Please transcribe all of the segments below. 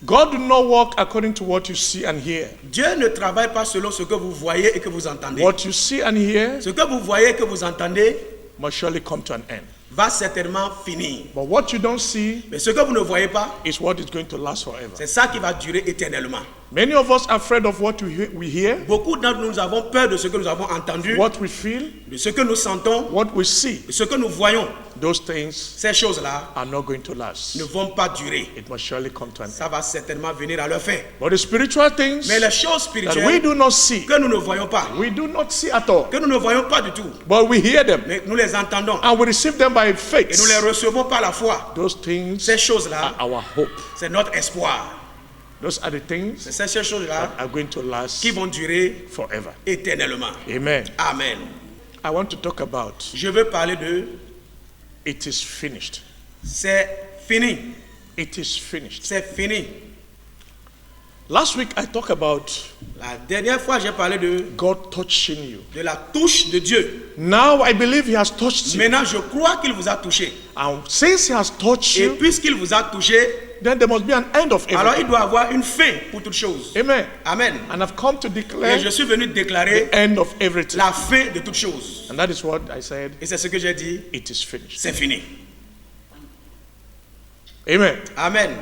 God do not work according to what you see and hear. Dieu ne travaille pas selon ce que vous voyez et que vous entendez. What you see and hear Ce que vous voyez et que vous entendez must surely come to an end. va certainement finir. But what you don't see Mais ce que vous ne voyez pas, is what is going to last forever. c'est ça qui va durer éternellement. Many of us are afraid of what we hear, Beaucoup d'entre nous avons peur de ce que nous avons entendu, what we feel, de ce que nous sentons, what we see. de ce que nous voyons. Those things Ces choses-là are not going to last. ne vont pas durer. It must surely come to an end. Ça va certainement venir à leur fin. But the spiritual things Mais les choses that we spirituelles do not see, que nous ne voyons pas, we do not see at all, que nous ne voyons pas du tout, but we hear them mais nous les entendons and we receive them by et faith. nous les recevons par la foi. Those things Ces choses-là, are our hope. c'est notre espoir. Those are the things C'est ces choses-là that are going to last qui vont durer forever. éternellement. Amen. Amen. I want to talk about Je veux parler de it is finished. c'est fini. It is finished. C'est fini. Last week I talked about La dernière fois, j'ai parlé God touching you. de la touche de Dieu. Now I believe He has touched you. Maintenant, je crois qu'il vous a touché. And since He has touched Et you, puisqu'il vous a touché, then there must be an end of alors il everything. doit avoir une fin pour toutes choses. Amen. Amen. And I've come to Et declare je suis venu déclarer the end of everything. la fin de toutes choses. And that is what I said. Et c'est ce que j'ai dit, It is finished. c'est fini. Amen. Amen.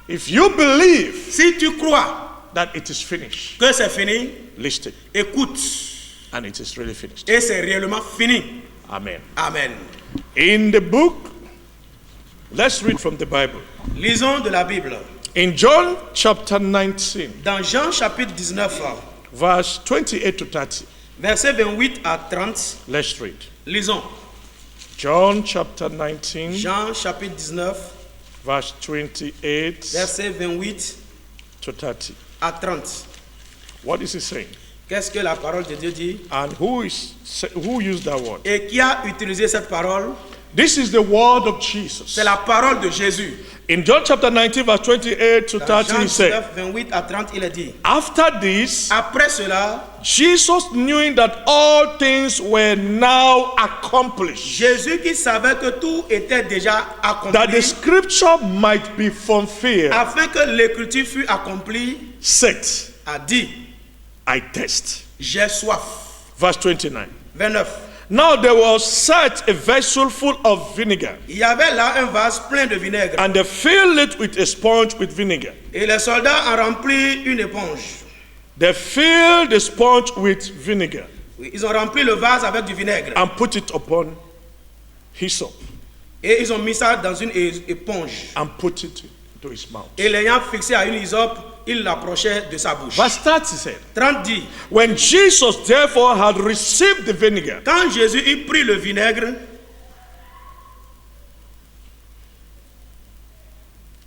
If you believe Si tu crois that it is finished, que c'est fini, listen. écoute. And it is really finished. Et c'est réellement fini. Amen. Amen. In the book, let's read from the Bible. Lisons de la Bible. In John chapter 19, Dans Jean chapitre 19, verse 28 to 30. versets 28 à 30, Let's read. lisons. John chapter 19, Jean chapitre 19, verse 28 versets 28 to 30. à 30. What is he saying? Qu'est-ce que la parole de Dieu dit? And who used that word? Et qui a utilisé cette parole? This is the word of Jesus. C'est la parole de Jésus. In John chapter 19, verse 28 to Dans 30, Jean he said, 19, 28 à 30, il a dit. after this, Après cela, Jesus, knowing that all things were now accomplished, Jésus qui savait que tout était déjà that the accompli, scripture might be fulfilled, afin que l'écriture fût accomplie, said, a dit, I thirst. j'ai soif. Verse 29. 29. Now there was such a vessel full of vinegar, Il y avait là un vase plein de vinaigre. and they filled it with a sponge with vinegar. Et les soldats en remplirent une éponge. They filled the sponge with vinegar Oui, ils ont rempli le vase avec du vinaigre. and put it upon hyssop Et ils ont mis ça dans une éponge. and put it to his mouth. Et l'ayant fixé à une hysope, il l'approchait de sa bouche. Verse 30 said, 30 dit, when Jesus therefore had received the vinegar, quand Jésus eut pris le vinaigre,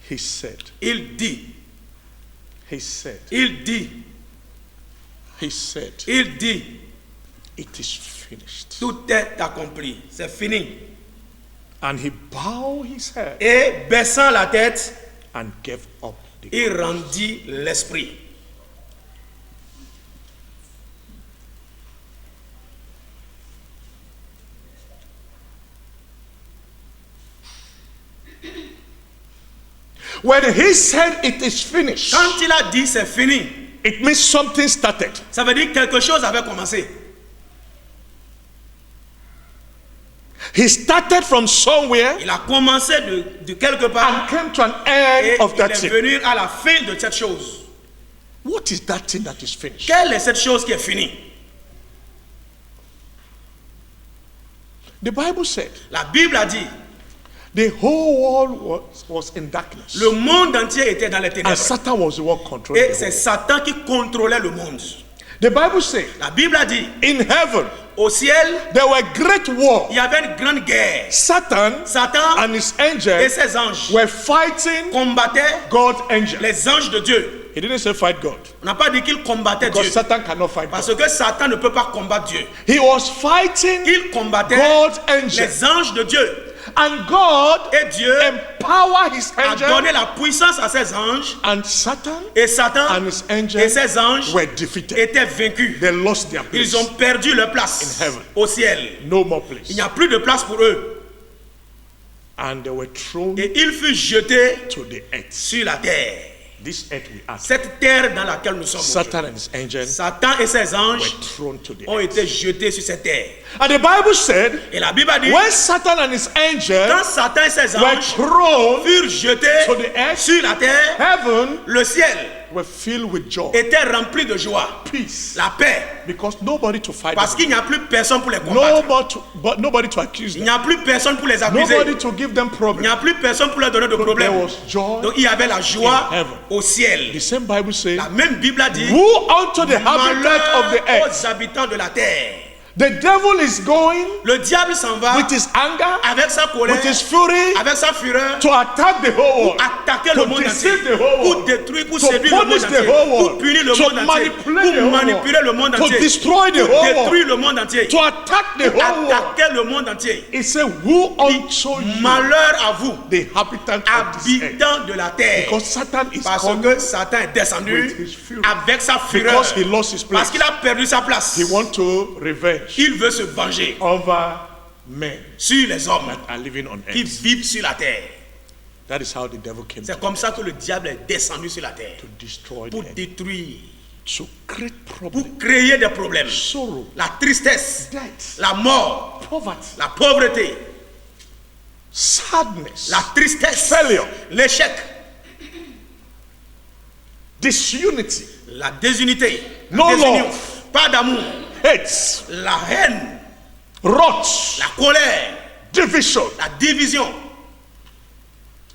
he said, il dit, he said, il dit, he said, il dit, it is finished. tout est accompli, c'est fini. And he bowed his head Et baissant la tête, and gave up the il rendit l'esprit. When he said it is finished, Quand il a dit c'est fini, it means something started. ça veut dire que quelque chose avait commencé. He started from somewhere Il a commencé de quelque part and came to an et end of il that est thing. venu à la fin de cette chose. What is that thing that is finished? Quelle est cette chose qui est finie? The Bible said La Bible a dit, the whole world was in darkness. le monde entier était dans les And ténèbres. Satan was the one controlling Et the c'est world. Satan qui contrôlait le monde. The Bible said La Bible a dit, in heaven au ciel, there were great war. il y avait une grande guerre. Satan Satan and his et angels ses anges were fighting combattaient God's angels. les anges de Dieu. He didn't say fight God, On n'a pas dit qu'il combattait because Dieu. Satan cannot fight Parce God. que Satan ne peut pas combattre Dieu. He was fighting Il combattait God's angels. les anges de Dieu. And God Et Dieu empowered his a angels, donné la puissance à ses anges. and Satan Et Satan and his et angels ses anges were defeated. étaient vaincus. They lost their place. Ils ont perdu leur place In heaven. au ciel. No more Il place. n'y a plus de place pour eux. And they were thrown Et il fut jeté to the earth. sur la terre. This earth we are. Cette terre dans laquelle nous sommes. Satan and his angels Satan et ses were anges thrown to the ont earth. été jetés sur cette terre. And the Bible said, Et la Bible a dit, when Satan and his quand angels Satan et ses were anges thrown furent jetés to the earth, sur la terre, heaven le ciel were filled with joy, était rempli de joie, peace, la paix, because nobody to fight parce them. qu'il n'y a plus personne pour les combattre. Nobody to accuse Il n'y them. a plus personne pour les accuser. Nobody to give them Il n'y problems. a plus personne pour leur donner de There problème. was joy. Donc il y avait la joie in heaven. au ciel. The same Bible says, La même Bible a dit, woe unto the habitant of malheur the earth. aux habitants de la terre. The devil is going Le diable s'en va with his anger, avec sa colère, with his fury, avec sa fureur, to attack the whole world, attaquer to le monde entier, deceive the whole pour world, détruire, pour to séduire le monde punish the entier, whole pour world, punir le to monde entier, manipulate the pour whole manipuler le monde world, to entier, destroy the pour whole world, détruire le monde entier, to attack the whole world. attaquer le monde entier. He said, woe unto you, Malheur à vous, the habitant of this earth. habitants de la terre, Because Satan is parce coming que Satan est with descendu his fury. avec sa fureur, Because he lost his parce place. qu'il a perdu sa place. He wants to revenge Il veut se venger over men sur les hommes that are living on qui earth. vivent sur la terre. That is how the devil came C'est to comme ça que le diable est descendu sur la terre destroy the pour earth, détruire, to create problems, pour créer des problèmes, sorrow, la tristesse, death, la mort, poverty, la pauvreté, sadness, la tristesse, failure, l'échec, disunity, la désunité, No désunion, love. pas d'amour, hate, la haine, wrath, la colère, division, la division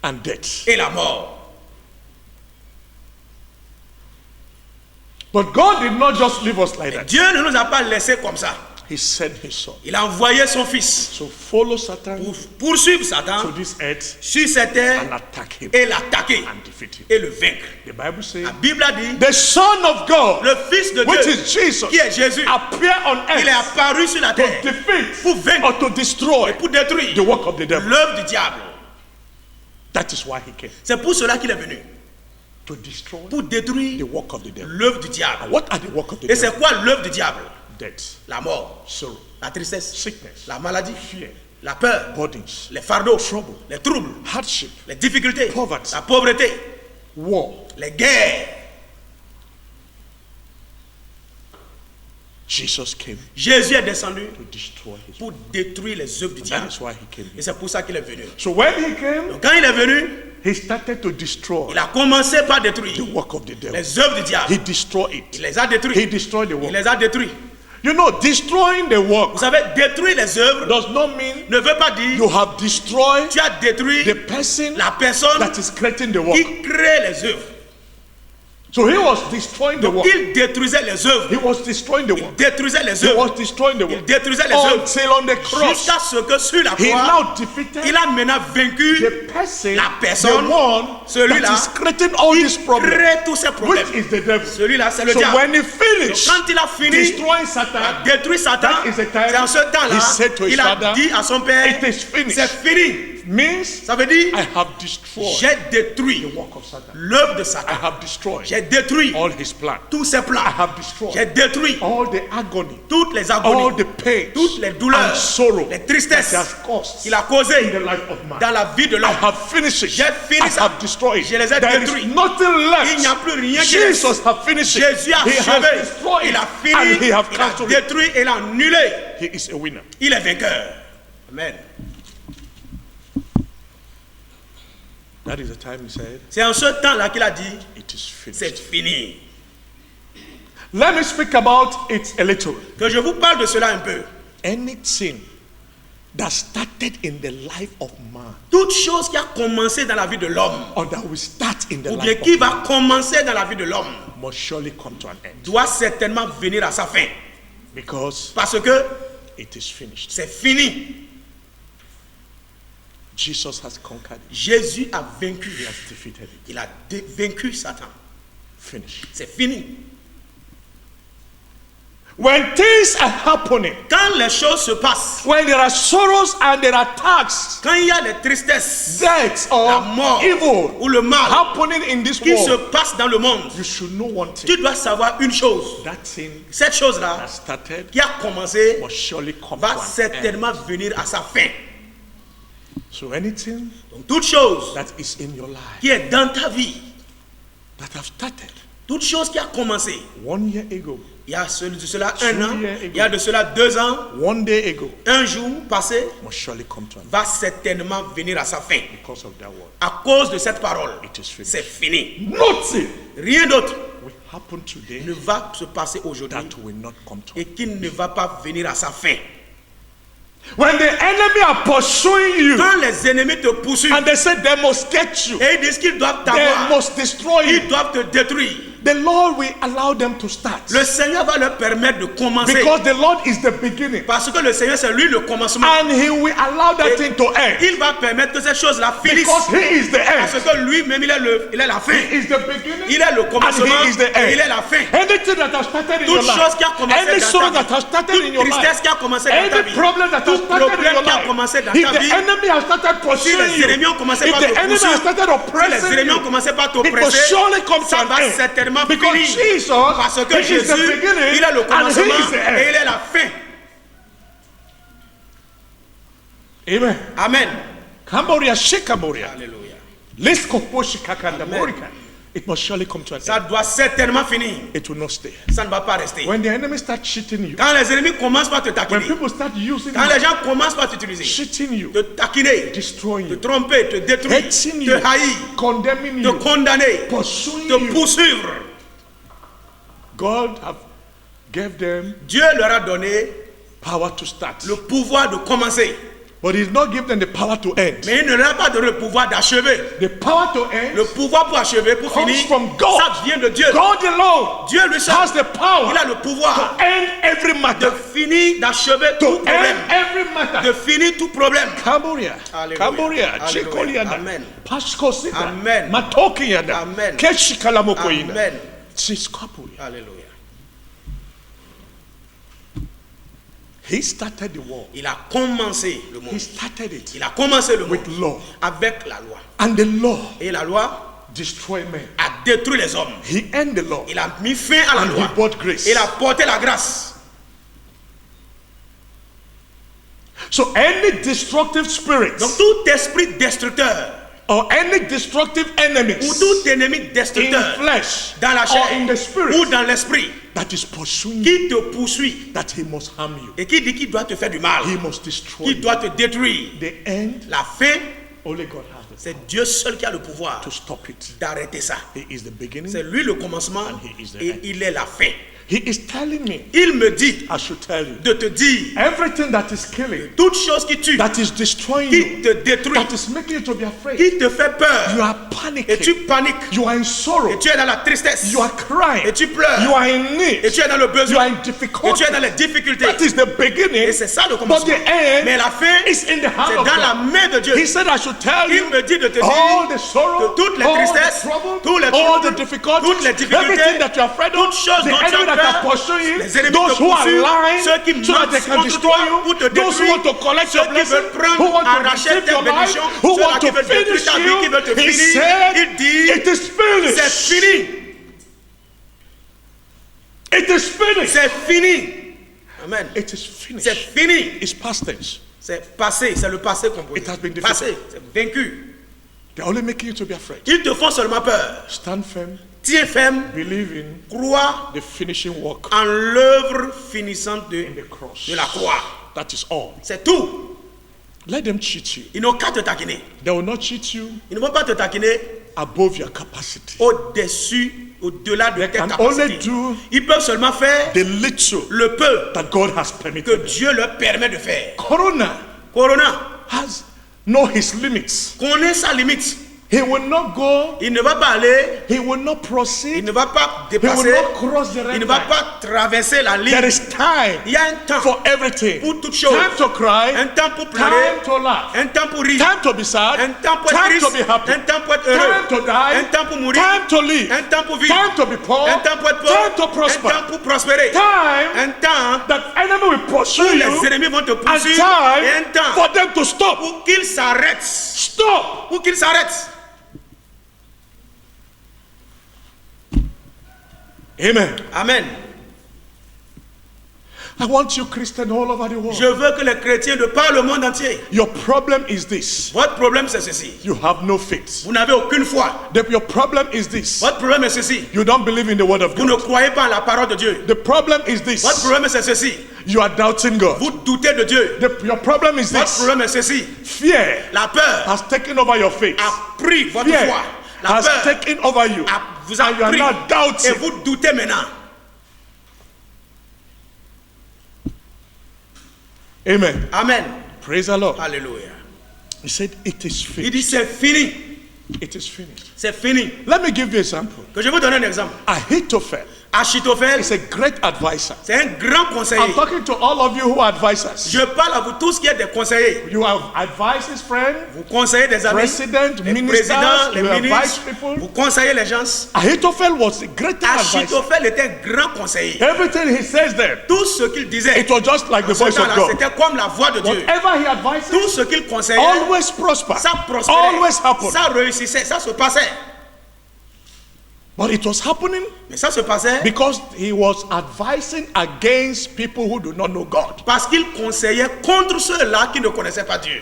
and death. et la mort. But God did not just leave us like that. Dieu ne nous a pas laissés comme ça. He sent his son. Il a envoyé son fils So follow Satan pour poursuivre to Satan this earth sur cette terre and attack him et l'attaquer and defeat him. et le vaincre. The Bible says, La Bible a dit, the Son of God, le Fils de which Dieu, is Jesus, qui est Jésus, appear on il est earth apparu sur la to terre defeat pour vaincre, or to destroy pour détruire the work of the devil. l'œuvre du diable. That is why he came, C'est pour cela qu'il est venu, to destroy pour détruire the work of the devil. l'œuvre du diable. And what are the work of the Et c'est devil? quoi l'œuvre du diable? Death, La mort, sorrow, la tristesse, sickness, la maladie, fear, la peur, burdens, les fardeaux, trouble, les troubles, hardship, les difficultés, poverty, la pauvreté, war. les guerres. Jesus came Jésus est descendu to destroy his pour détruire les œuvres du That diable. is why he came Et here. c'est pour ça qu'il est venu. So when he came, Donc quand il est venu, he started to destroy il a commencé par détruire the work of the devil. les œuvres du diable. He destroyed Il it. les a He détruits. destroyed the Il work. les a détruits. You know, destroying the work Vous savez, détruire les œuvres does not mean ne veut pas dire you have destroyed tu as détruit the person la personne that is creating the work. qui crée les œuvres. So he was destroying the work. Il détruisait les œuvres. He was destroying the Il work. détruisait les He œuvres. was destroying the Il work. détruisait les œuvres. Until on the cross, Jusqu'à ce que sur la he croix, now defeated il a maintenant vaincu the person, la personne, the one celui-là, that is creating all qui these problems, crée tous ces which problèmes. is the devil. Celui-là, c'est le So diable. when he Donc, finished quand il a fini, destroying a Satan, détruit Satan, that is the time c'est en ce temps-là, he said to his il a father, dit à son père, it is finished. c'est fini. means Ça veut dire, I have destroyed j'ai détruit the work of Satan. l'œuvre de I Satan. have destroyed J'ai détruit all his plans. tous ses plans. I have destroyed J'ai détruit all the agony, toutes les all agonies, the pain, toutes les douleurs, and sorrow les that tristesses he has caused qu'il a in the causées life of man. dans la vie de I l'homme. have finished it. J'ai fini I ça. have destroyed Je les ai it. There détruits. is nothing left. Il n'y a plus rien qui reste. Jesus has finished it. Jésus a He has achevé, destroyed il a it. fini, And he has il a cancelled it. détruit et il a annulé. He is a winner. Il est vainqueur. Amen. That is the time he said, C'est en ce temps-là qu'il a dit, it is c'est finished. fini. Let me speak about it a little. Que je vous parle de cela un peu. Anything that started in the life of man Toute chose qui a commencé dans la vie de l'homme, or that will start in the ou bien life qui of va commencer dans la vie de l'homme, must surely come to an end doit certainement venir à sa fin. because Parce que it is finished. c'est fini. Jesus has conquered it. Jésus a vaincu. He has defeated it. Il a vaincu Satan. Finished. C'est fini. When things are happening, Quand les choses se passent, when there are sorrows and there are attacks, quand il y a les tristesses, deaths la or mort evil ou le mal happening in this qui se world, passe dans le monde, you should know one thing. tu dois savoir une chose. That thing Cette chose-là that started qui a commencé must surely come va to an end. certainement venir à sa fin. So anything Donc toute chose that is in your life qui est dans ta vie, that have started toute chose qui a commencé, 1 year ago, il y a de cela 1 an, years ago. il y a de cela 2 ans, 1 day ago, un jour passé, must surely come to an end va certainement venir à sa fin. because of that word. À cause de cette parole, It is finished. c'est fini. Nothing Rien d'autre will happen today ne va se passer aujourd'hui that will not come to an et end. qui ne va pas venir à sa fin. When the enemy are pursuing you Quand les ennemis te poursuivent and they say they must get you, et ils disent qu'ils doivent they t'avoir, must destroy you, ils doivent te détruire, the Lord will allow them to start. le Seigneur va leur permettre de commencer. Because the Lord is the beginning. Parce que le Seigneur, c'est lui le commencement. And He will allow that thing to end. Il va permettre que ces choses-là finissent. Because He is the Parce end. que lui-même, il est la fin. He is the beginning. Il est le commencement And He is the et il est end. la fin. Anything that has started in your Toute chose qui a life, commencé any dans sorrow ta that has vie, started in toute your tristesse life, qui a commencé dans ta any vie, problem that has tout started in problème your qui a life, commencé dans if ta the vie, enemy has started si pursuing les you, ennemis ont commencé if par the te enemy has poursuivre, started si les oppressing ennemis ont you, commencé par it must t'oppresser, surely come to ça an va end. certainement Because finir. Jesus, Parce que He is the Jésus, beginning il est le and commencement He is the et il end. est la fin. Amen. Amen. Cambodia, Shikamoria. Alléluia. Liskoposhikakandamorika. It must surely come to an Ça end. doit certainement finir. It will not stay. Ça ne va pas rester. When the enemy starts cheating you, Quand les ennemis commencent par te when taquiner, people start using quand you, les gens commencent par t'utiliser, cheating you, te taquiner, destroying te you, tromper, te détruire, hating te you, haïr, condemning te you, condamner, pursuing te you, poursuivre, God have gave them Dieu leur a donné power to start. le pouvoir de commencer. But He did not give them the power to end. Mais il ne leur a pas donné le pouvoir d'achever. The power to end Le pouvoir pour achever, pour comes finir, from God. ça vient de Dieu. God alone Dieu lui seul, has the power il a le pouvoir to end every de matter. finir, d'achever tout To problème. end every matter. De finir tout problème. Cambodia, Alléluia. Cambodia, Alléluia. Chikoliana, Amen. Paskosita, Amen. Matokiyana, Amen. Keshikalamokoina, Amen. Chiskapuya. Alléluia. He started the war. Il a commencé le monde. He started it Il a commencé le with monde law. avec la loi. And the law Et la loi destroyed men. a détruit les hommes. He ended the law. Il a mis fin à la And loi. He brought grace. Il a porté la grâce. So any destructive spirit Donc tout esprit destructeur or any destructive ou enemies tout ennemi in destructeur flesh dans la or in the chair spirit ou dans l'esprit that is pursuing you, qui te poursuit that he must harm you. et qui dit qu'il doit te faire du mal, He must destroy qui you. doit te détruire. The end, La fin, only God has the c'est Dieu seul qui a le pouvoir to stop it. d'arrêter ça. He is the beginning. C'est lui le commencement And he is the et end. il est la fin. He is telling me, Il me dit I should tell you, de te dire everything that is killing, toute chose qui tue, that is destroying qui you, te détruit, that is making you to be afraid. qui te fait peur You are et tu panicking. paniques You are in sorrow. et tu es dans la tristesse You are crying. et tu pleures You are in need. et tu es dans le You besoin are in et tu difficulty. es dans les difficultés. That is the beginning. Et c'est ça le But commencement. the end Mais la fin, is in the hand c'est of dans la God. main de Dieu. He said, I should tell Il you me dit de te all dire the sorrow, que toutes les all the tristesses, trouble, tous les all the troubles, difficulties, toutes les difficultés, everything that you are afraid of, toutes choses the dont tu as enemy that are peur, pursuing les you, ennemis those te who are poursuivent, lying, ceux qui so that mentent they can contre destroy toi you, ou te those who détruire, want to collect your ceux qui blessing, veulent prendre, who want to arracher receive tes your life, bénédictions, who ceux-là want qui to veulent détruire finish ta vie, qui veulent te you, he finir, said, il dit, it is finished. c'est fini, It is finished. c'est fini. Amen. It is C'est finished. fini. It's past tense. C'est passé, c'est le passé qu'on peut It has been dire. Passé, defeated. c'est vaincu. They're only making you to be afraid. Ils te font seulement peur. Stand firm, Tiens ferme, believe in crois the finishing work en l'œuvre finissante de in the cross. la croix. That is all. C'est tout. Let them cheat you. Ils n'ont qu'à te taquiner. They will not cheat you Ils ne vont pas te taquiner above your capacity. au-dessus, au-delà de They tes can only capacités. do Ils peuvent seulement faire the little le peu that God has que permitted. Dieu leur permet de faire. Corona Corona has know his limits. connaît sa limite. He will not go, Il ne va pas aller, he will not il proceed, ne va pas he will dépasser, not cross the il red ne va line. pas traverser la There ligne. is time Il y a un temps for everything. pour toute chose. Time to cry, Un temps pour time pleurer, to laugh, un temps pour rire, time to be sad, un temps pour être time to triste, be happy, un temps pour être time heureux, to un die, temps pour mourir, time to live, un temps pour vivre, time to be poor, un temps pour être time to pauvre, un prosper, temps pour prospérer, time un temps that enemy will où pursue les you, ennemis vont te and poursuivre, et un time temps for them to stop. pour qu'ils s'arrêtent, Stop. pour qu'ils s'arrêtent. Amen. Amen. I want you Christians all over the world. Je veux que les chrétiens de par le monde entier. Your problem is this. Votre problème c'est ceci. You have no faith. Vous n'avez aucune foi. Your problem is this. Votre problème est ceci. You don't believe in the word of Vous ne God. croyez pas en la parole de Dieu. The problem is this. Votre problème c'est ceci. You are doubting God. Vous doutez de Dieu. Your problem is Votre this. problème est ceci. Fear La peur has taken over your faith. a pris votre Fear foi. La has peur taken over you. vous a And you are pris. now Et doubting. vous doutez maintenant. Amen. Amen. Praise the Lord. Alléluia. He said, it is Il finished. dit c'est fini. It is finished. C'est fini. Let me give you an example. Que je vous donne un exemple. Ahithophel Achitophel, is a great advisor. c'est un grand I'm conseiller. talking to all of you who are advisors. Je parle à vous tous qui êtes des conseillers. You have advised his friend, Vous conseillez des amis, president, les ministers, présidents, les you advise ministres. people. Vous conseillez les gens. Ahithophel was the greatest advisor. Achitophel était un grand conseiller. Everything he says there, Tout ce qu'il disait, it was just like the en ce voice of temps-là, God. c'était comme la voix de Dieu. Whatever he advises, Tout ce qu'il conseillait, always prosper, ça prospérait, always happen. ça réussissait, ça se passait. But it was happening Mais ça se passait because he was advising against people who do not know God. parce qu'il conseillait contre ceux-là qui ne connaissaient pas Dieu.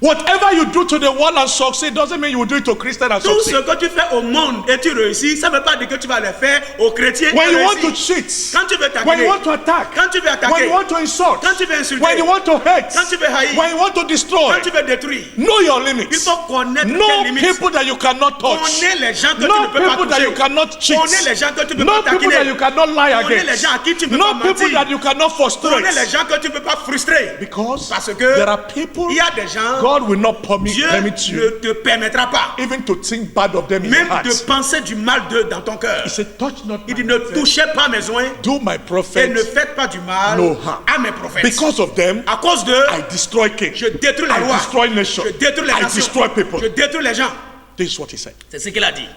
Whatever you do to the world and succeed doesn't mean you will do it to Christian and Tout ce succeed. que tu fais au monde et tu réussis, ça ne veut pas dire que tu vas le faire aux chrétiens. When et you want to réussir. cheat, Quand tu veux when t'attaquer, you want to attack, quand tu veux when attaquer, you want to insult, quand tu veux insulter, when you want to hate, quand tu veux haïr, when you want to destroy, quand tu veux détruire, know your il limits. faut connaître tes Know limites. people that you cannot touch. Connais les gens que tu Know ne peux pas people that you toucher. cannot cheat. Connais les gens que tu ne peux Know pas people that you taquiner. cannot lie Connais les against. gens à qui tu ne peux Know pas people mentir. that you cannot frustrate. Connais les gens que tu ne peux pas frustrer. Because Parce que there are people il y a des gens, God will not permit Dieu you ne te permettra pas even to think bad of them in your même heart. de penser du mal d'eux dans ton cœur. He said, touch not Il my dit ne prophet, touchez pas mes oins do my et prophet ne faites pas du mal no harm. à mes prophètes. Because of them, À cause d'eux, I destroy kings. je détruis la I loi. destroy nations. Je détruis les I nations. destroy people. Je détruis les gens. This is what he said. C'est ce qu'il a dit.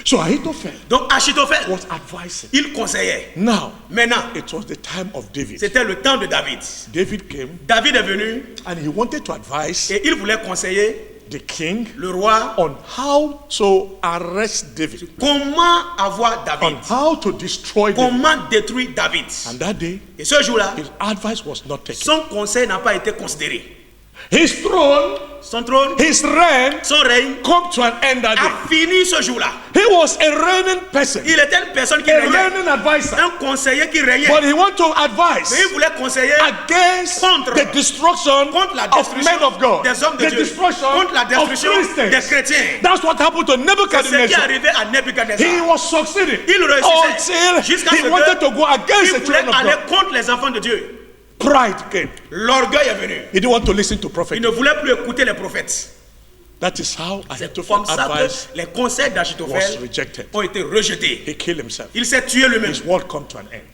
So Ahithophel Donc Achitophel, was advising. il conseillait. Now, Maintenant, it was the time of David. c'était le temps de David. David came David est venu and he wanted to advise et il voulait conseiller the king le roi on how to arrest David, comment avoir David, on how to destroy David. comment détruire David. And that day, Et ce jour-là, his advice was not taken. son conseil n'a pas été considéré. His throne, Son trône, his reign, son règne come to an end that day. a fini ce jour-là. He was a reigning person, Il était une personne qui a régnait, reigning advisor, un conseiller qui régnait. but he wanted to Mais advise il voulait conseiller against contre the destruction contre la of destruction men of God, des hommes de the Dieu, destruction contre la of destruction des Christians. chrétiens. That's what happened to C'est ce qui est Nebuchadnezzar. arrivé à He Nebuchadnezzar. was succeeding Il réussissait until jusqu'à he ce wanted to que go against il the voulait children of aller God. contre les enfants de Dieu. Pride came. L'orgueil est venu. He didn't want to listen to prophets. Il ne voulait plus écouter les prophètes. That is how C'est Ahithophel comme ça advice que les conseils was d'Achitophel rejected. ont été rejetés. He killed himself. Il s'est tué lui-même. His world come to an end.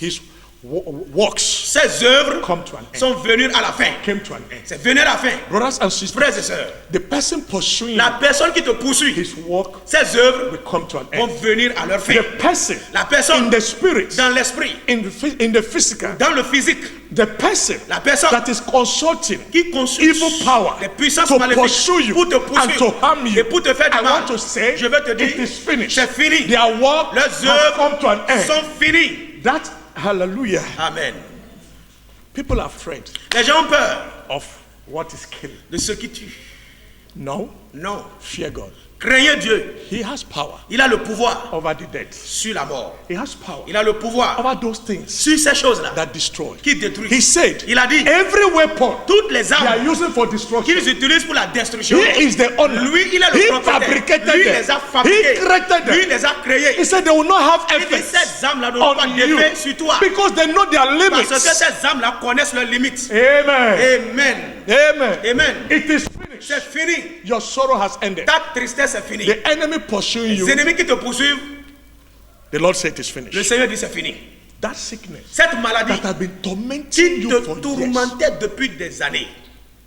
His works Ses œuvres come to an end. sont venues à la fin. Came to an end. C'est venu à la fin. Brothers and sisters, Frères et sœurs, the person pursuing la personne qui te poursuit, his work ses œuvres will come to an vont end. venir à leur fin. The person La personne in the spirit, dans l'esprit, in the physical, dans le physique, the person la personne that is consulting qui consulte evil power les puissances to maléfiques pursue you pour te and poursuivre to harm you. et pour te faire du I mal. want to say, Je vais te it dire, is finished. c'est fini. Their work Leurs has œuvres come to an end. sont finies. That, hallelujah. Amen. People are afraid Les gens ont peur of what is killing. de ce qui tue. No, Non. fear God. Craignez Dieu. He has power Il a le pouvoir over the dead. sur la mort. He has power Il a le pouvoir over those things sur ces choses-là that destroy. qui détruisent. He said, Il a dit, every weapon toutes les they are armes using for destruction, qu'ils utilisent pour la destruction, he is the owner. lui, il est le He propriétaire. fabricated Lui them. les a He fabriqués. created them. Lui les a créés. He said they will not have Il dit, effect ces armes-là n'auront pas on you d'effet sur toi. because they know their Parce que limits. ces âmes-là connaissent leurs limites. Amen. Amen. Amen. Amen. It is finished. C'est fini. Your sorrow has ended. Ta tristesse est finie. The enemy pursuing Les you, ennemis qui te poursuivent, the Lord said it is le finished. Seigneur dit c'est fini. That sickness Cette maladie that has been tormenting qui you te for years, tourmentait depuis des années,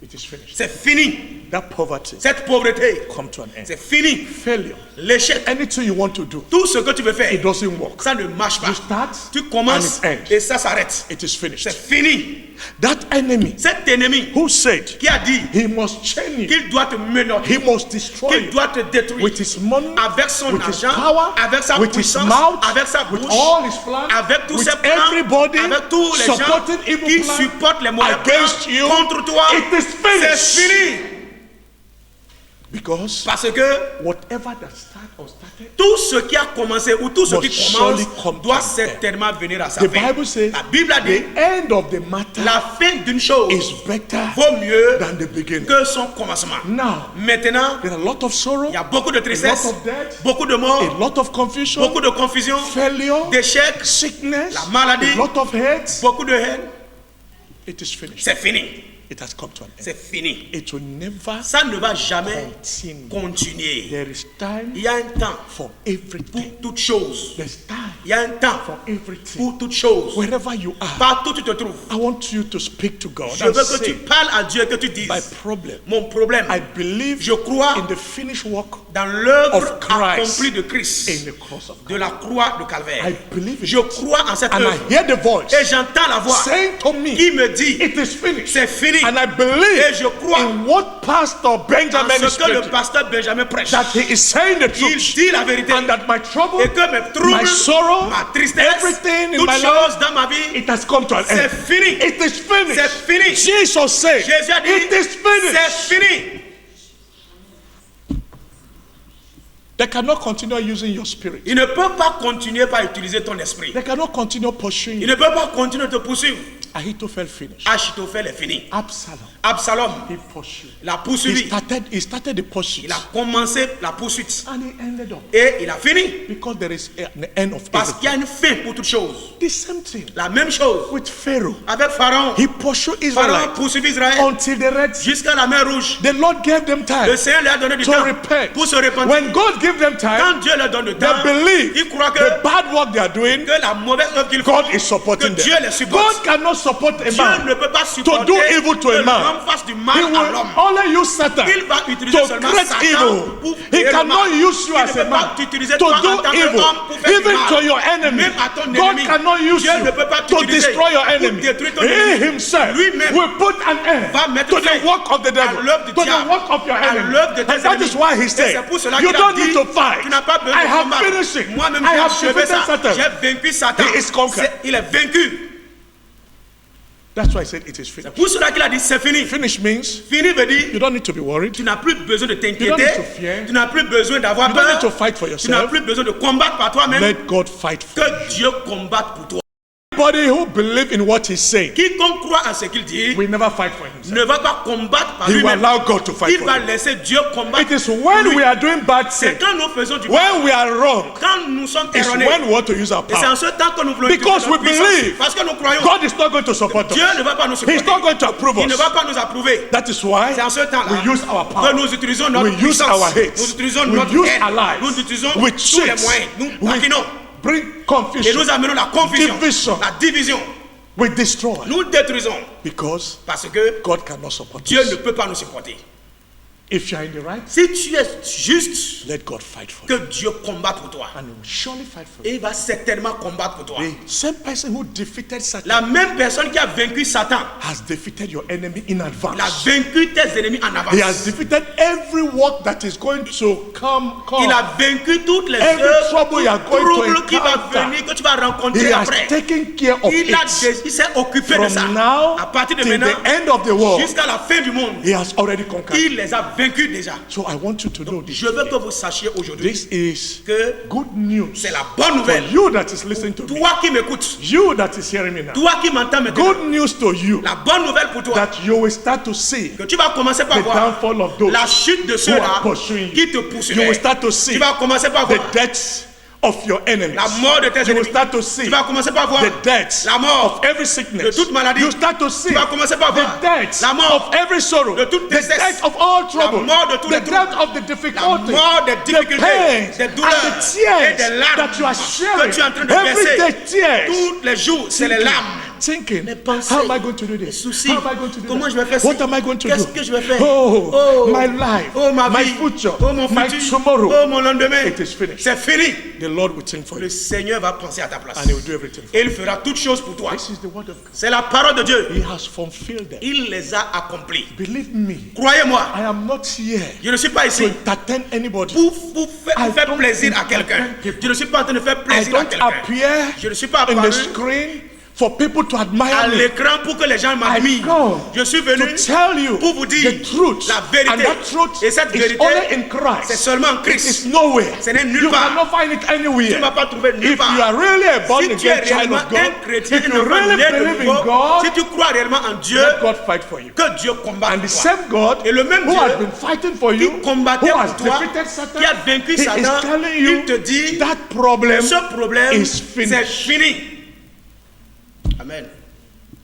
it is finished. c'est fini. that poverty cette pauvreté, come to an end. c'est fini. Failure. L'échec, Anything you want to do, tout ce que tu veux faire, it doesn't work. ça ne marche pas. You start Tu commences and it ends. et ça s'arrête. It is finished. C'est fini. That enemy Cet ennemi who said qui a dit he must chain you, qu'il doit te menotter, he must destroy qu'il you doit te détruire with his money, avec son with his argent, power, avec sa with his puissance, mouth, avec sa with bouche, all his plans, avec tous with ses plans, everybody avec tous les gens supporting evil qui plans supportent les mauvais against plans you. contre toi. It is finished. C'est fini. Because Parce que whatever that started, tout ce qui a commencé ou tout ce must qui surely commence come doit to an end. certainement venir à sa the fin. Bible says La Bible a dit the end of the matter la fin d'une chose is better vaut mieux than the beginning. que son commencement. Now, Maintenant, there are a lot of sorrow, il y a beaucoup de tristesse, a lot of death, beaucoup de a morts, lot of confusion, beaucoup de confusion, failure, d'échecs, sickness, la maladie, a lot of hate. beaucoup de haine. It is finished. C'est fini. It has come to an end. C'est fini. It will never Ça ne va jamais continue. continuer. There is time Il y a un temps for pour everything. toute chose. There's time Il y a un temps for everything. pour toute chose. Wherever you are, Partout où tu te trouves. I want you to speak to God Je and veux que tu say, parles à Dieu et que tu dises, my problem, mon problème, I believe je crois in the finished work dans l'œuvre of Christ accomplie de Christ, in the cross of de God. la croix de Calvaire. I believe in Je it. crois en cette And I œuvre. hear the voice Et j'entends la voix saying to me, qui me dit, it is finished. c'est fini. And I believe Et je crois in what Pastor en Benjamin is ce que le preaching, pasteur Benjamin prêche. that he is saying the Il truth, dit la vérité. and that my trouble, Et que mes troubles, my sorrow, ma tristesse, everything in toutes my choses life, dans ma vie, it has come to an c'est end. fini. It is finished. C'est fini. Jesus said, Jésus a dit, it is finished. c'est fini. They cannot continue using your spirit. Il ne peut pas continuer par utiliser ton esprit. They cannot continue pursuing Il you. ne peut pas continuer de te poursuivre. Ahithophel finished. Achitophel est fini. Absalom, Absalom he pursued. l'a He poursuivi. started the pursuit. Il a commencé la poursuite. And he ended up. Et il a fini. Because there is an end of Parce everything. qu'il y a une fin pour toute chose. The same thing La même chose with Pharaoh. avec Pharaon. He pursued Pharaon Israelites poursuivit Israël until the Red Sea. jusqu'à la mer Rouge. The Lord gave them time Le Seigneur leur a donné du to temps repent. pour se repentir. When God gave them time, Quand Dieu leur donne du they temps, believe ils croient que, the bad work they are doing, que la mauvaise œuvre qu'ils font, God is que supporting Dieu them. les supporte. God cannot support a Dieu man ne peut pas supporter do evil to que a man. l'homme fasse du mal He à will l'homme. only use Satan Il va utiliser to seulement create Satan evil. pour He créer le cannot mal. use you Il as ne a peut man pas t'utiliser to toi en do tant evil, qu'homme pour faire du even mal. to your enemy. Même à ton God ennemi. cannot use Dieu you ne peut pas to t'utiliser destroy your pour enemy. détruire ton He ennemi. himself Lui-même will put an end va mettre to fin the work of the devil, à l'œuvre du to the diable, work of your à enemy. l'œuvre de tes And that ennemis. is why he Et said, c'est pour cela you qu'il a don't dit, need to fight. tu n'as pas besoin I de have combattre. finished it. Moi-même, I j'ai have achevé defeated ça. Satan. J'ai vaincu Satan. He is conquered. Il est vaincu. That's why I said it is C'est finished. pour cela qu'il a dit c'est fini. Finish means Fini veut dire you don't need to be worried. tu n'as plus besoin de You don't t'inquiéter. need to fear. Tu n'as plus besoin d'avoir You don't need to peur. fight for Tu n'as yourself. plus besoin de combattre par toi-même. Let God fight for you. Que Dieu combatte pour toi. Anybody who believes in what he's saying Quiconque croit à ce qu'il dit will never fight for himself. ne va pas combattre par He will lui-même. allow God to fight Il for va him. laisser Dieu combattre. It is when lui. we are doing bad C'est things, quand nous faisons du mal, when we are wrong, quand nous sommes it's erronés. when we want to use our Et c'est power. en ce temps que nous voulons Because utiliser notre we puissance. believe Parce que nous croyons. God is not going to support Dieu us. ne va pas nous supporter. He's not going to approve Il ne va us. pas nous approuver. That is why C'est en ce temps-là we use our que power. nous utilisons notre We use puissance. our hate. Nous utilisons We notre use haine. our lives. Nous utilisons We tous les cheat. moyens. Nous We taquinons. bring Et confusion. nous amenons la confusion, Division. la division. We destroy. Nous détruisons. Because Parce que God cannot support Dieu us. ne peut pas nous supporter. If you are in the right, Si tu es juste, let God fight for you. que Dieu combat pour toi. And he will surely fight for you. Et il va certainement combattre pour toi. The same person who defeated Satan La même personne qui a vaincu Satan, has defeated your enemy in il a advance. vaincu tes ennemis en avance. He has defeated every work that is going to come. Il a vaincu toutes les Every œuvres, trouble you are going to troubles qui va encounter. venir, que tu vas He rencontrer has après. taken care of Il it. s'est occupé de ça. From now À partir de till maintenant, the end of the world, jusqu'à la fin du monde, he has already conquered. il les a vaincus déjà. So I want you to know this. Je veux que vous sachiez aujourd'hui This is que good news c'est la bonne for nouvelle. you that is listening to me. Toi qui m'écoutes, You that is hearing me now. toi qui m'entends maintenant, Good news to you la bonne nouvelle pour toi, that you will start to see que tu vas commencer par the voir downfall of those la chute de who ceux-là are pursuing you. qui te You will poursuivaient. start to see Tu vas commencer par the voir deaths of your enemies. la mort de tes You will ennemis. start to see Tu vas commencer par voir the deaths la mort of every sickness. de toute maladie. You start to see Tu vas commencer par the voir deaths la mort of every sorrow, de toute the tristesse. death of all trouble, mort de tous the les death troubles. of the La difficulty, mort des the difficultés, pains, des and douleurs the tears et des larmes that you are sharing que tu es en train de every verser. day. Tears. Tous les jours, c'est les larmes. thinking, Les pensées, how am I going to do les this? soucis. How am I going to do Comment that? je vais faire What ça? am I going to Qu'est-ce do? que je vais faire? Oh, Oh, my life, oh, ma my vie, future, oh, mon my futur, tomorrow. oh, mon lendemain. It is finished. C'est fini. The Lord will think for Le you, Seigneur va penser à ta place. and He will do everything for Et you. il fera toutes choses pour toi. This is the word of God. C'est la parole de Dieu. He has fulfilled them. Il les a accomplis. Believe me, Croyez-moi, I am not here je ne suis pas to ici entertain anybody. pour faire plaisir à quelqu'un. Je ne suis pas en train de faire I plaisir à don't quelqu'un. appear Je ne suis pas in the apparu screen for people to admire à me. l'écran pour que les gens I m'admirent. come Je suis venu to tell you pour vous dire the truth, la and vérité. that truth Et cette is vérité, only in c'est Christ. seulement en It Christ. is nowhere. Ce n'est nulle You part. cannot find it Tu ne anywhere. vas pas trouver nulle If part. you are really a born Si tu es again child réellement of God, un chrétien, if un you enfant really né de believe in nouveau, God, si tu crois réellement en Dieu, let God fight for you. que Dieu combat And pour the toi. same God Et le même who Dieu has been fighting for you, qui combattait who has pour toi, defeated Satan, qui a vaincu he is Satan, telling il you te dit, that problem ce problème, is c'est finished. fini. Amen.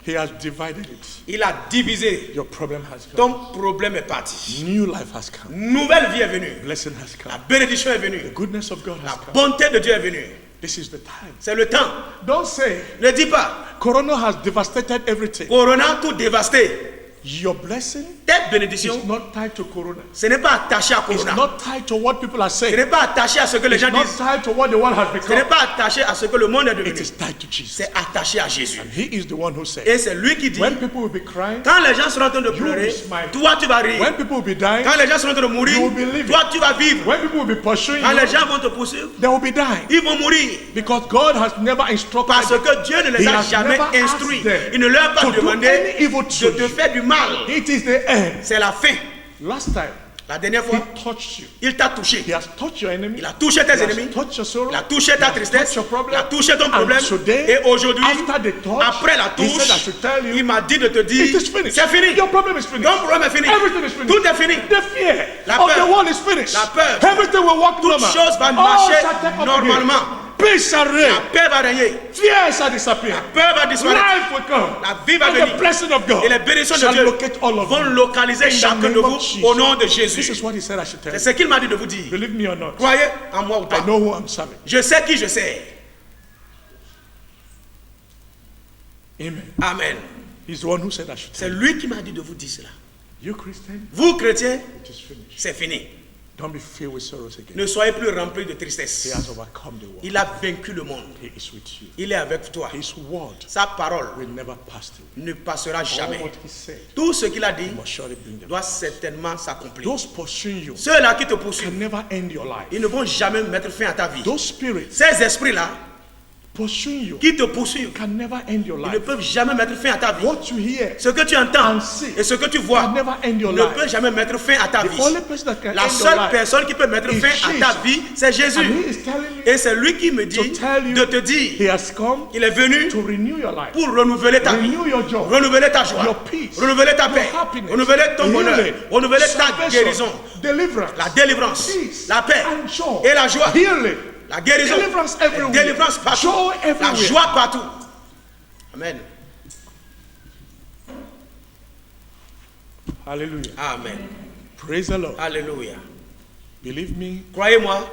He has divided it. Il a divisé. Your problem has come. Ton problème est parti. New life has come. Nouvelle vie est venue. Blessing has come. La bénédiction est The venue. goodness of God La has come. bonté de Dieu est venue. This is the time. C'est le temps. Don't say Ne dis pas, Corona has devastated everything. Corona tout dévasté. Your blessing Tes is bénédictions, not tied to Corona. ce n'est pas attaché à It's Corona. not tied to what people are Ce saying. n'est pas attaché à ce que les It's gens not disent. tied to what the world has Ce n'est become. pas attaché à ce que le monde est It devenu. is tied to Jesus. C'est attaché à Jésus. He is the one who said, Et c'est lui qui dit, when people will be crying, quand les gens seront en train de will pleurer, be smiling. toi tu vas rire. when people will be dying, Quand les gens seront en train de mourir, You will believe it. toi tu vas vivre. when people will be pursuing Quand les you, gens vont te poursuivre, they will be dying. ils vont mourir. Because God has never instructed Parce them que Dieu ne les He a has jamais never instruits. asked them Il ne leur a pas to do demandé any evil de to te you. faire du mal. It is the end. C'est la fin. Last time, La dernière He fois, touched you. il t'a touché. He has touched your enemy. Il a touché He tes has ennemis. touched your sorrow. Il a touché ta He has tristesse. touched your problem. Il a touché ton And problème. today, Et aujourd'hui, after the touch, après la He said I touche, should tell you, il m'a dit de te dire, it is finished. c'est fini. Your problem is finished. Ton problème est fini. Everything is finished. Tout est fini. The fear La of peur. the world is finished. La peur. Everything will work Toute normal. chose va All marcher shall take up normalement. again. Peace shall La reign. paix va régner. Fear shall disappear. La peur va disparaître. Life will come. La vie va And venir. the blessing of God Et les bénédictions de shall Dieu locate all of vont you. localiser In the chacun name de of vous Jesus. au nom de This Jésus. is what He said I should tell C'est you. ce qu'il m'a dit de vous dire. Believe me or not. Croyez en moi ou pas. I know who I'm serving. Je sais qui je sais. Amen. Amen. He's the one who said I should tell C'est lui qui m'a dit de vous dire cela. you. You Christian, Vous, chrétiens, it is finished. c'est fini. Don't be filled with sorrows again. Ne soyez plus remplis de He tristesse. has overcome the world. Il a vaincu le monde. He is with you. Il est avec toi. His word Sa parole will never pass through. ne passera All jamais. what He said Tout ce qu'il a dit must surely bring them. doit certainement s'accomplir. Those pursuing you Ceux-là qui te poursuivent, can never end your life. ils ne vont jamais mettre fin à ta vie. Those spirits Ces esprits-là pursuing you qui te poursuivent, can never end your ils ne life. peuvent jamais mettre fin à ta vie. What you hear Ce que tu entends and see et ce que tu vois can never end your ne peut life. jamais mettre fin à ta The vie. only person that can La end your seule life, personne qui peut mettre is fin à ta Jesus. vie, c'est and Jésus. He is telling you Et c'est lui qui me to dit tell you de te dire, He has come il est venu to renew your life, pour renouveler ta vie, renew your joy, renouveler ta joie, your peace, renouveler ta your paix, happiness, renouveler ton bonheur, healing, renouveler ta salvation, guérison, deliverance, la délivrance, peace, la paix and joy, et la joie, healing, la guérison, deliverance everywhere, la délivrance partout, joy la everywhere. joie partout. Amen. Hallelujah. Amen. Praise the Lord. Alléluia. Believe me, Croyez-moi,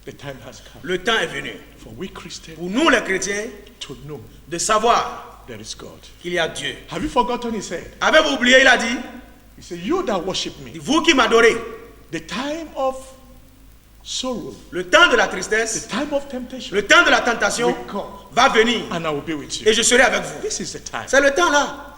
the time has come le temps est venu for we Christians pour nous les chrétiens to know de savoir there is God. qu'il y a Dieu. Have you forgotten He said? Avez-vous oublié, il a dit, He said, you that worship me, vous qui m'adorez, the time of sorrow, le temps de la the tristesse, time of temptation le temps de la tentation will come, va venir and I will be with you. et je serai avec vous. This is the time. C'est le temps là.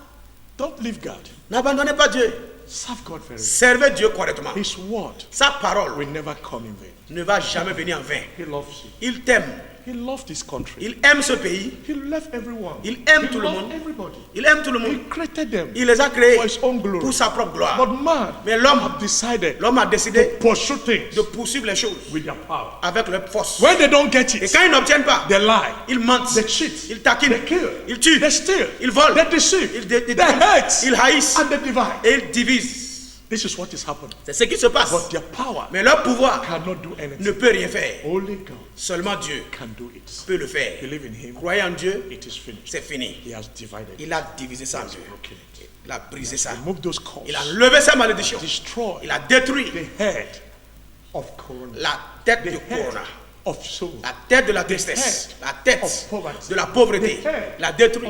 Don't leave God. N'abandonnez pas Dieu. Serve God very well. Servez Dieu correctement. His word Sa parole will never come in vain. ne va jamais venir en vain. He loves you. Il t'aime. He loved this country. Il aime ce pays. He loved everyone. Il aime He tout le loved monde. everybody. Il aime tout le He monde. created them Il les a créés for His own glory. pour sa propre gloire. But man Mais l'homme have decided a to décidé pursue things de poursuivre les choses with their power. avec leur force. When they don't get Et it, quand ils n'obtiennent pas, they lie, ils mentent, they cheat, ils taquinent, they kill, ils tuent, they steal, ils volent, they deceive, ils they trompent, hate, ils haïssent and they divide. et ils divisent. This is what is happening. C'est ce qui se passe. But their power Mais leur pouvoir cannot do ne anything. peut rien faire. Only God Seulement Dieu can do it. peut le faire. Believe in Him. Croyez en Dieu, It is finished. c'est fini. He has divided. Il a divisé ça en He deux. has broken it. Il a brisé ça. Remove those curses. Il a levé sa malédiction. Destroy Il a détruit the head of Corona. la tête The de head Corona. of sorrow. La tête de la tristesse, la tête of poverty, de la pauvreté, the head la détruit.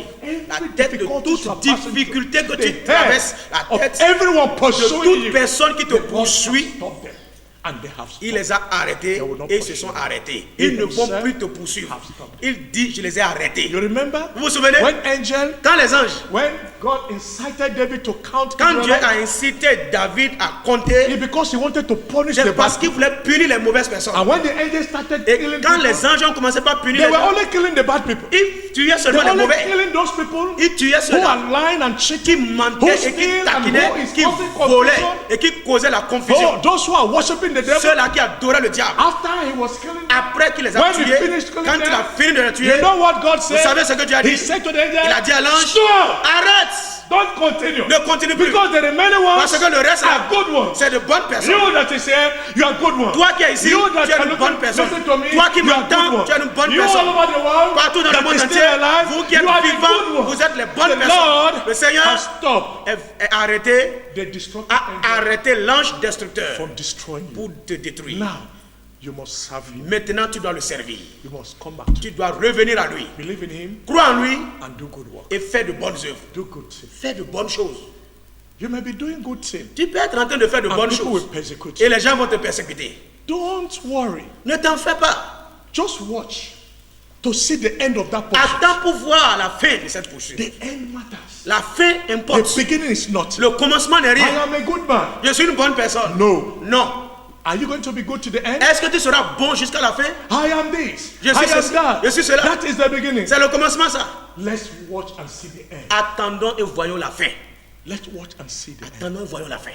La every tête de difficulty you toute are passing difficulté que through, tu the traverses, head la of tête everyone de pursuing toute you. personne qui te The Lord has poursuit, stopped them, and they have il stopped. les a arrêtés They will not et ils se pursue sont you. arrêtés. He Ils ne vont himself plus te poursuivre. have stopped. Il dit, je les ai arrêtés. You remember Vous vous souvenez? when angel, Quand les anges, when God incited David to count quand Dieu Israelites, a incité David à compter, because he wanted to punish c'est the parce bad qu'il people. voulait punir les mauvaises personnes. And when the angels started Et killing quand people, les anges ont commencé par punir they les were gens, only killing the bad people. ils tuaient They seulement were les only mauvais. killing those people Ils tuaient who ceux-là are lying and qui cheating, who mentaient et qui steal and taquinaient, who is qui causing volaient confusion. et qui causaient la confusion. Those who are worshiping the devil. Ceux-là qui adoraient le diable. After he was killing them, Après qu'il les a when he tués, finished killing quand il a them, fini de les tuer, you know what God vous said? savez ce que Dieu a He dit? said to the angel, Il a dit à l'ange, stop, arrête, don't continue. ne continue plus. Because the remaining ones Parce que le reste are là, good ones. c'est de bonnes personnes. You that is here, you are good ones. Toi qui es ici, You that tu es can une bonne personne. listen to me, Toi qui you are good m'entends, ones. tu es une bonne You all personne. over the world, Partout dans le that monde is entier, still alive, vous qui êtes you are the good vivants, ones. vous êtes les bonnes The personnes. Lord Le Seigneur has stopped a arrêté, the destructive a angel arrêté l'ange destructeur from destroying you. pour te détruire. Now, you must serve him. Maintenant, tu dois le servir. You must come back to Tu dois revenir à lui. believe in him Crois en lui and do good work. et fais de bonnes œuvres. Do good things. Fais de bonnes choses. You may be doing good things, Tu peux être en train de faire de and bonnes people will choses persecute et you. les gens vont te persécuter. Don't worry. Ne t'en fais pas. Just watch to see the end of that pursuit. Attends pour voir la fin de cette poursuite. The end matters. La fin The importe. beginning is not. Le commencement n'est I rien. am a good man. Je suis une bonne personne. No. Non. Are you going to be good to the end? Est-ce que tu seras bon jusqu'à la fin? I am this. Je I suis am ceci. that. Je suis cela. That is the beginning. C'est le commencement ça. Let's watch and see the end. Attendons et voyons la fin. Let's watch and see the end. Attendons et voyons la fin.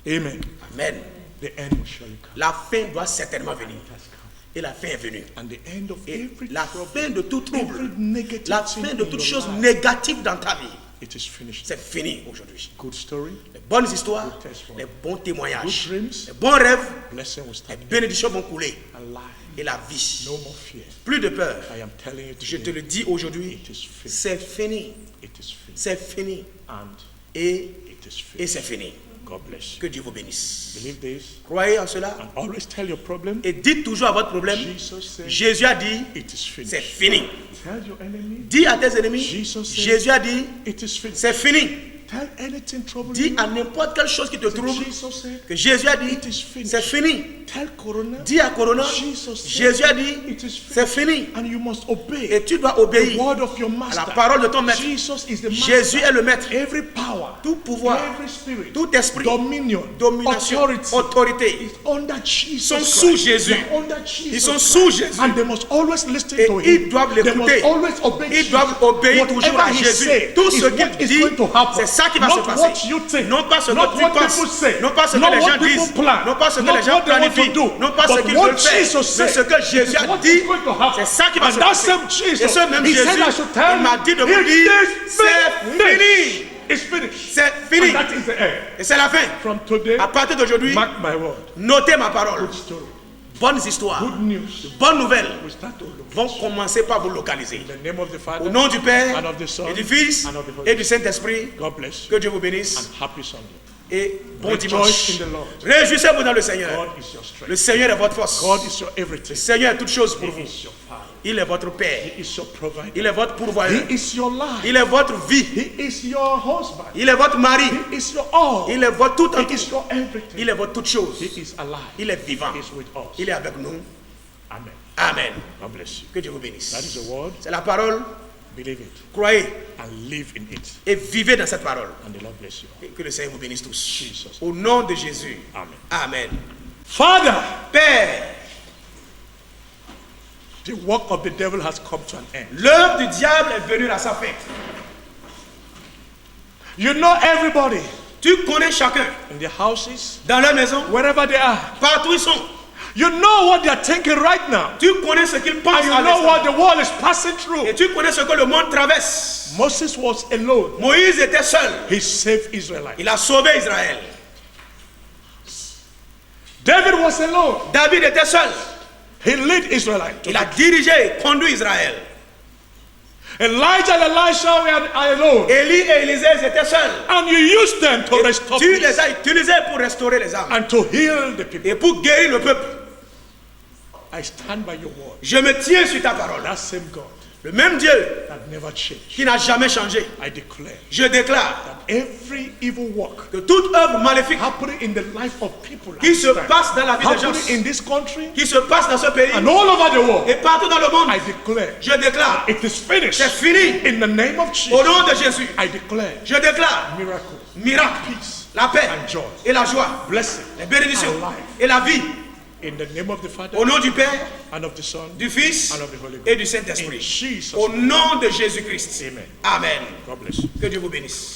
Amen. Amen. The end will surely come. La fin doit certainement venir. It has come. Et la fin est venue. And the end of Et every la trouble, fin de tout every trouble, negative la thing fin de in toute your chose life, négative dans ta vie, it is finished. c'est fini aujourd'hui. Good story, Les bonnes histoires, Good testimony. les bons témoignages, good dreams, les bons rêves, blessing will les start. bénédictions vont couler. And life, Et la vie, no more fear. plus de peur. I am telling you Je te today, le dis aujourd'hui, it is finished. c'est fini. It is finished. C'est fini. And Et it is et finished. c'est fini. God bless you. Que Dieu vous bénisse. Believe this Croyez en cela and always tell your problem. et dites toujours à votre problème, Jesus said, Jésus a dit, it is c'est finished. fini. Tell your enemy, Dis à tes ennemis, Jesus said, Jésus a dit, it is finished. c'est fini. Tell anything troubling Dis you. à n'importe quelle chose qui te trouble Jesus said, que Jésus a dit, it is finished. c'est fini. Tell Corona, Dis à Corona, Jesus said, Jésus a dit, it is c'est finished. fini. And you must obey Et tu dois the obéir word of your à la master. parole de ton maître. Jesus is the master. Jésus est le maître. Every power, Tout pouvoir, every spirit, tout esprit, dominion, domination, authority autorité, is under Jesus. sont Christ. sous Jésus. They're under Jesus Ils sont Christ. sous Jésus. And they must always listen Et to him. ils doivent They l'écouter. must always obey Ils Jesus. doivent obéir toujours Whatever à he Jésus. said Tout is ce what qu'il is dit, going to happen. c'est ça qui va se Not passer. what you think. Non pas ce Not que tu what penses, people say. non pas ce Not que les what gens people disent, plan. non pas ce que Not les gens what they want planifient, to do. non pas ce But qu'ils what veulent faire, Jesus mais said ce que Jésus is a what dit, is going to happen. c'est ça qui va And se that passer. same Jesus, Et ce même he Jésus, said I should tell il m'a dit de vous you, dire, it is c'est fini. It's finished. C'est fini. And that is the end. Et c'est la fin. From today, À partir d'aujourd'hui, mark my word. notez ma parole. Good story. Bonnes histoires, Good news. bonnes nouvelles We start to look. vont commencer par vous localiser. In the name of the Au Father, nom du Père and of the Son, et du Fils and of the Holy et du Saint-Esprit, God bless you. que Dieu vous bénisse And happy Sunday. et bon Rejoice dimanche. in the Lord. Réjouissez-vous dans le Seigneur. God is your strength. Le Seigneur est votre force. God is your Le everything. Seigneur est toute chose pour He vous. is your Father. Il est votre Père. He is your provider. Il est votre pourvoyeur. He is your life. Il est votre vie. He is your husband. Il est votre mari. He is your all. Il est votre tout en He is tout. your everything. Il est votre toute chose. He is alive. Il est vivant. He is with us. Il est avec nous. Amen. Amen. God bless you. Que Dieu vous bénisse. That is the word. C'est la parole. Believe it Croyez and live in it. et vivez dans cette parole. And the Lord bless you. Et que le Seigneur vous bénisse tous. Jesus. Au nom de Jésus. Amen. Amen. Father, Père, the work of the devil has come to an end. l'œuvre du diable est venue à sa fin. You know everybody Tu connais chacun in their houses, dans leur maison, wherever they are. partout où ils sont. You know what they are thinking right now. Tu connais ce qu'ils pensent And you à know l'instant. what the world is passing through. Et tu connais ce que le monde traverse. Moses was alone. Moïse était seul. He saved Israelites. Il a sauvé Israël. David was alone. David était seul. He led Israelites. Il a dirigé et conduit Israël. Elijah and Elisha were alone. Élie et Élisée étaient seuls. And you used them to restore Tu peace les as utilisés pour restaurer les âmes and to heal the people. et pour guérir le peuple. I stand by your word. Je me tiens sur ta parole. That same God Le même Dieu that never changed. qui n'a jamais changé. I declare Je déclare that every evil work que toute œuvre maléfique happening in the life of people qui se passe dans la vie des gens, happening in this country qui se passe dans ce pays and all over the world, et partout dans le monde, I declare je déclare, it is finished. c'est fini. In the name of Jesus, Au nom de Jésus, I declare je déclare miracle, miracle, peace, la paix and joy, et la joie, blessing, les bénédictions and life. et la vie. In the name of the Father Au nom du Père, and of the Son du Fils and of the Holy et du Ghost. In Saint-Esprit. Jesus' Au name. nom de Jésus-Christ. Amen. Amen. God bless you. Que Dieu vous bénisse.